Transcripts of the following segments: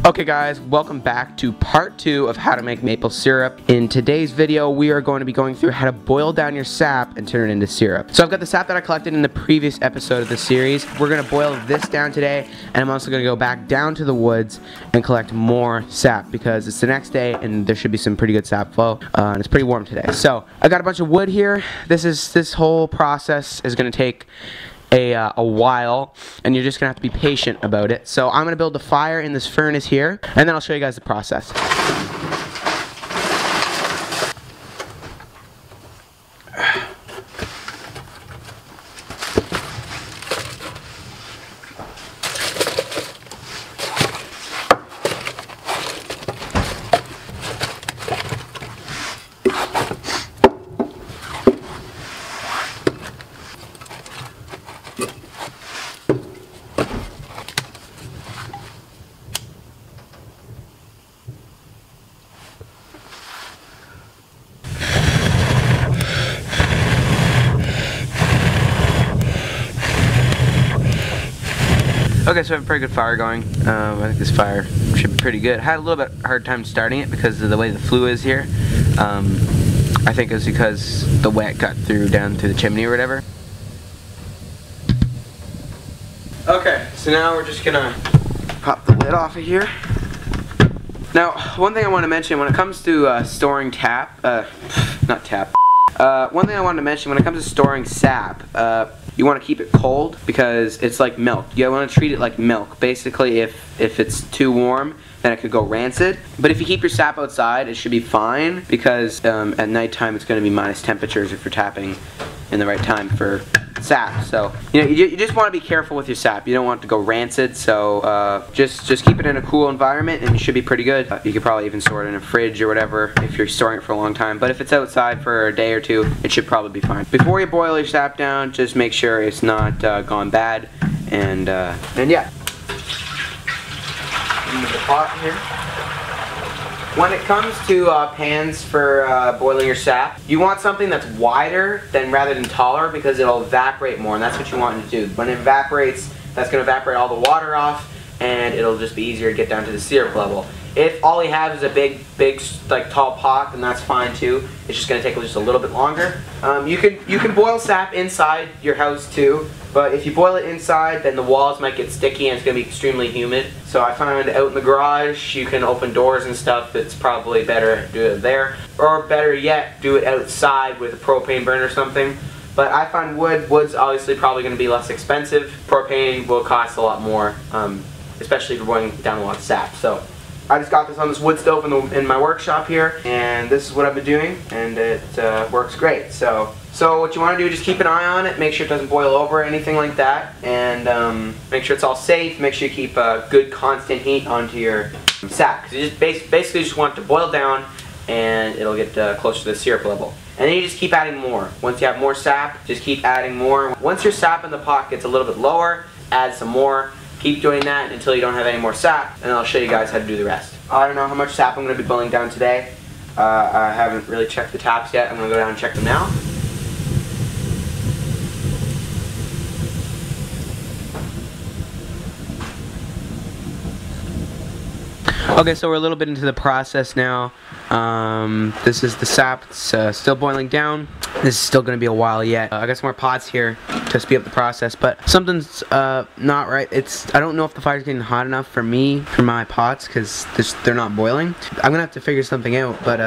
Okay guys, welcome back to part 2 of how to make maple syrup. In today's video, we are going to be going through how to boil down your sap and turn it into syrup. So I've got the sap that I collected in the previous episode of the series. We're going to boil this down today, and I'm also going to go back down to the woods and collect more sap because it's the next day and there should be some pretty good sap flow, and it's pretty warm today. So I got a bunch of wood here. This whole process is going to take a while, and you're just gonna have to be patient about it. So I'm gonna build a fire in this furnace here, and then I'll show you guys the process. Okay, so I have a pretty good fire going. I think this fire should be pretty good. I had a little bit hard time starting it because of the way the flue is here. I think it was because the wet got through down to the chimney or whatever. Okay, so now we're just gonna pop the lid off of here. Now, one thing I want to mention when it comes to storing one thing I wanted to mention when it comes to storing sap, you want to keep it cold because it's like milk. You want to treat it like milk. Basically, if it's too warm, then it could go rancid. But if you keep your sap outside, it should be fine because at nighttime it's going to be minus temperatures if you're tapping in the right time for sap. So you just want to be careful with your sap. You don't want it to go rancid. So just keep it in a cool environment, and you should be pretty good. You could probably even store it in a fridge or whatever if you're storing it for a long time. But if it's outside for a day or two, it should probably be fine. Before you boil your sap down, just make sure it's not gone bad. And yeah. Into the pot here. When it comes to pans for boiling your sap, you want something that's wider rather than taller because it'll evaporate more, and that's what you want to do. When it evaporates, that's going to evaporate all the water off, and it'll just be easier to get down to the syrup level. If all you have is a big, like tall pot, then that's fine too. It's just going to take just a little bit longer. You can boil sap inside your house too, but if you boil it inside, then the walls might get sticky and it's going to be extremely humid. So I find out in the garage, you can open doors and stuff. It's probably better to do it there, or better yet, do it outside with a propane burner or something. But I find wood's obviously probably going to be less expensive. Propane will cost a lot more, especially if you're boiling down a lot of sap. So I just got this on this wood stove in my workshop here, and this is what I've been doing, and it works great. So what you want to do is just keep an eye on it, make sure it doesn't boil over or anything like that, and make sure it's all safe. Make sure you keep good constant heat onto your sap, because you just basically just want it to boil down, and it'll get closer to the syrup level. And then you just keep adding more. Once you have more sap, just keep adding more. Once your sap in the pot gets a little bit lower, add some more. Keep doing that until you don't have any more sap, and I'll show you guys how to do the rest. I don't know how much sap I'm going to be boiling down today. I haven't really checked the taps yet. I'm going to go down and check them now. Okay, so we're a little bit into the process now. This is the sap. It's still boiling down. This is still going to be a while yet. I got some more pots here to speed up the process, but something's not right. I don't know if the fire's getting hot enough for my pots, because they're not boiling. I'm gonna have to figure something out. But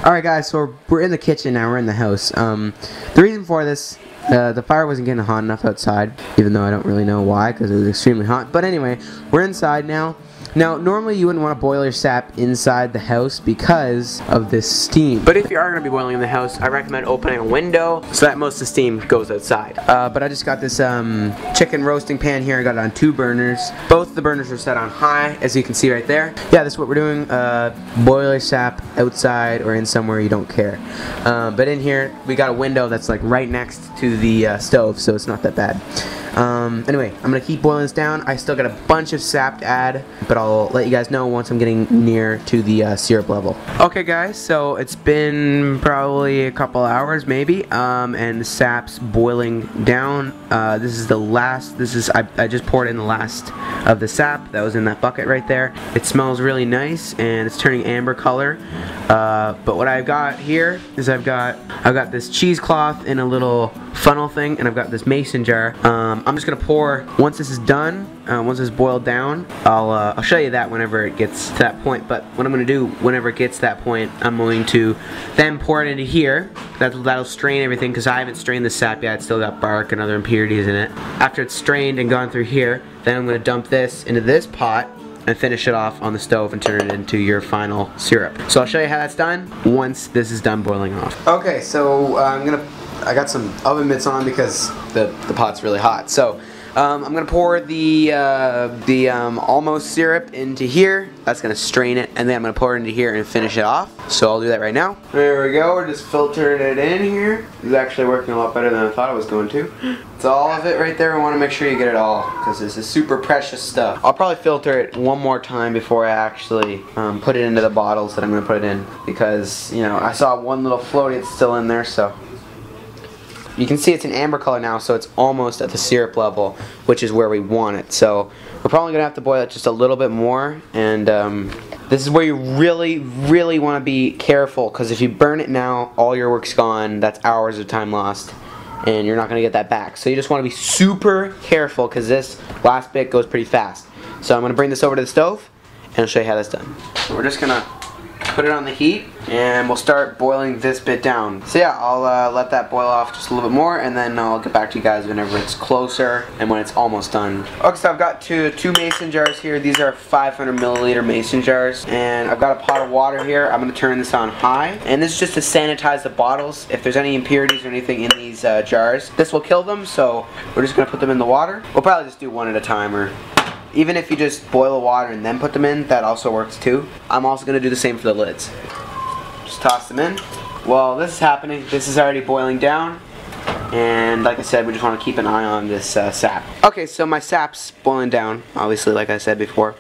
alright guys, so we're in the kitchen now. We're in the house. The reason for this, the fire wasn't getting hot enough outside, even though I don't really know why, because it was extremely hot. But anyway, we're inside now. Now, normally you wouldn't want to boil your sap inside the house because of this steam. But if you are going to be boiling in the house, I recommend opening a window so that most of the steam goes outside. But I just got this chicken roasting pan here. I got it on 2 burners. Both of the burners are set on high, as you can see right there. Yeah, this is what we're doing. Boil your sap outside or in somewhere you don't care. But in here, we got a window that's like right next to the stove, so it's not that bad. Anyway, I'm gonna keep boiling this down. I still got a bunch of sap to add, but I'll let you guys know once I'm getting near to the syrup level. Okay guys, so it's been probably a couple hours maybe, and the sap's boiling down. This is the last, I just poured in the last of the sap that was in that bucket right there. It smells really nice and it's turning amber color. But what I've got here is I've got this cheesecloth in a little funnel thing, and I've got this mason jar. I'm just gonna pour once this is done. Once it's boiled down, I'll show you that whenever it gets to that point. But what I'm gonna do whenever it gets to that point, I'm going to then pour it into here. That'll strain everything because I haven't strained the sap yet. It's still got bark and other impurities in it. After it's strained and gone through here, then I'm gonna dump this into this pot and finish it off on the stove and turn it into your final syrup. So I'll show you how that's done once this is done boiling off. Okay, so I got some oven mitts on because the pot's really hot. So I'm gonna pour the almost syrup into here. That's gonna strain it, and then I'm gonna pour it into here and finish it off. So I'll do that right now. There we go. We're just filtering it in here. It's actually working a lot better than I thought it was going to. It's all of it right there. I want to make sure you get it all because this is super precious stuff. I'll probably filter it one more time before I actually put it into the bottles that I'm gonna put it in, because you know I saw one little floaty that's still in there. So you can see it's an amber color now, so it's almost at the syrup level, which is where we want it. So we're probably gonna have to boil it just a little bit more, and this is where you really, really want to be careful, because if you burn it now, all your work's gone. That's hours of time lost, and you're not gonna get that back. So you just want to be super careful, because this last bit goes pretty fast. So I'm gonna bring this over to the stove, and I'll show you how that's done. So we're just gonna put it on the heat, and we'll start boiling this bit down. So yeah, I'll let that boil off just a little bit more, and then I'll get back to you guys whenever it's closer and when it's almost done. Okay, so I've got two mason jars here. These are 500 milliliter mason jars, and I've got a pot of water here. I'm gonna turn this on high, and this is just to sanitize the bottles. If there's any impurities or anything in these jars, this will kill them. So we're just gonna put them in the water. We'll probably just do one at a time, or even if you just boil the water and then put them in, that also works too. I'm also going to do the same for the lids. Just toss them in. While this is happening, this is already boiling down. And like I said, we just want to keep an eye on this sap. Okay, so my sap's boiling down, obviously, like I said before.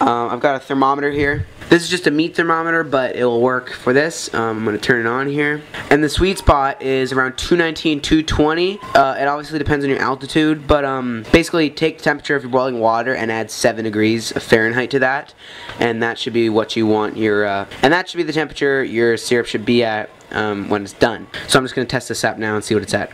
I've got a thermometer here. This is just a meat thermometer, but it will work for this. I'm going to turn it on here. And the sweet spot is around 219, 220. It obviously depends on your altitude, but basically take the temperature of your boiling water and add 7 degrees of Fahrenheit to that. And that should be what you want your, and that should be the temperature your syrup should be at when it's done. So I'm just going to test this sap now and see what it's at.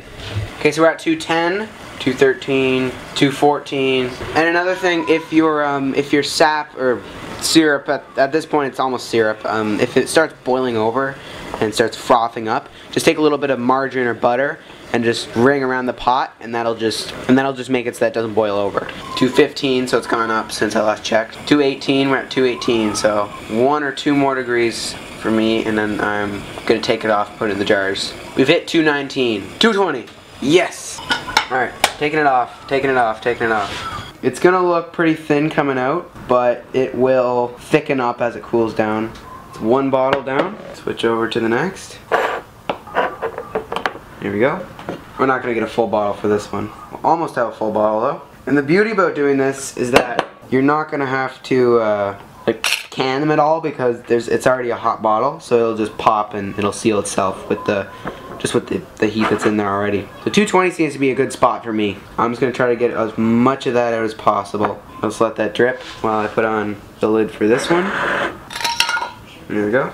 Okay, so we're at 210. 213, 214, and another thing, if your sap or syrup at this point, it's almost syrup. If it starts boiling over and starts frothing up, just take a little bit of margarine or butter and just wring around the pot, and that'll just make it so that it doesn't boil over. 215, so it's gone up since I last checked. 218, we're at 218, so 1 or 2 more degrees for me, and then I'm gonna take it off, put it in the jars. We've hit 219, 220. Yes. All right, taking it off, taking it off, taking it off. It's gonna look pretty thin coming out, but it will thicken up as it cools down. It's 1 bottle down. Switch over to the next. Here we go. We're not gonna get a full bottle for this one. We'll almost have a full bottle though. And the beauty about doing this is that you're not gonna have to like can them at all, because it's already a hot bottle, so it'll just pop and it'll seal itself with the heat that's in there already. So 220 seems to be a good spot for me. I'm just gonna try to get as much of that out as possible. Let's let that drip while I put on the lid for this one. There we go.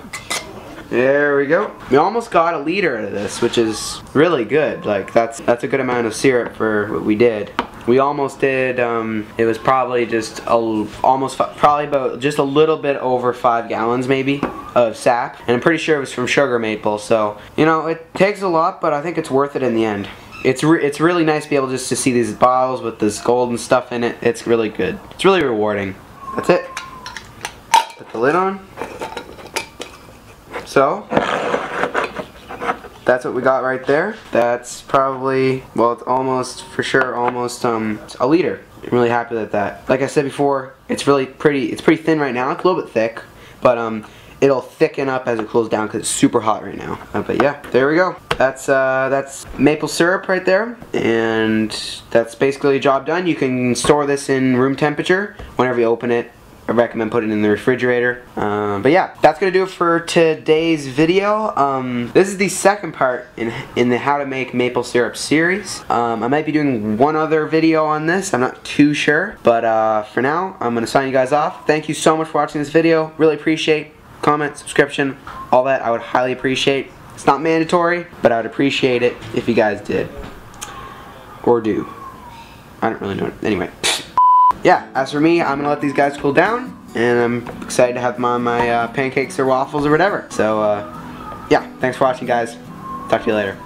There we go. We almost got 1 liter out of this, which is really good. Like that's a good amount of syrup for what we did. We almost did, it was probably just probably about just a little bit over 5 gallons maybe of sap, and I'm pretty sure it was from sugar maple. So you know, it takes a lot, but I think it's worth it in the end. It's really nice to be able just to see these bottles with this golden stuff in it. It's really good. It's really rewarding. That's it. Put the lid on. So that's what we got right there. That's probably, well, it's almost, for sure, almost 1 liter. I'm really happy with that. Like I said before, it's pretty thin right now. It's a little bit thick, but it'll thicken up as it cools down because it's super hot right now. But yeah, there we go. That's maple syrup right there, and that's basically a job done. You can store this in room temperature whenever you open it, I recommend putting it in the refrigerator. But yeah, that's gonna do it for today's video. This is the second part in the how to make maple syrup series. I might be doing one other video on this. I'm not too sure, but for now, I'm gonna sign you guys off. Thank you so much for watching this video. Really appreciate comment, subscription, all that. I would highly appreciate. It's not mandatory, but I would appreciate it if you guys did or do. I don't really know. Anyway. Yeah, as for me, I'm gonna let these guys cool down, and I'm excited to have them on my pancakes or waffles or whatever. So, yeah, thanks for watching, guys. Talk to you later.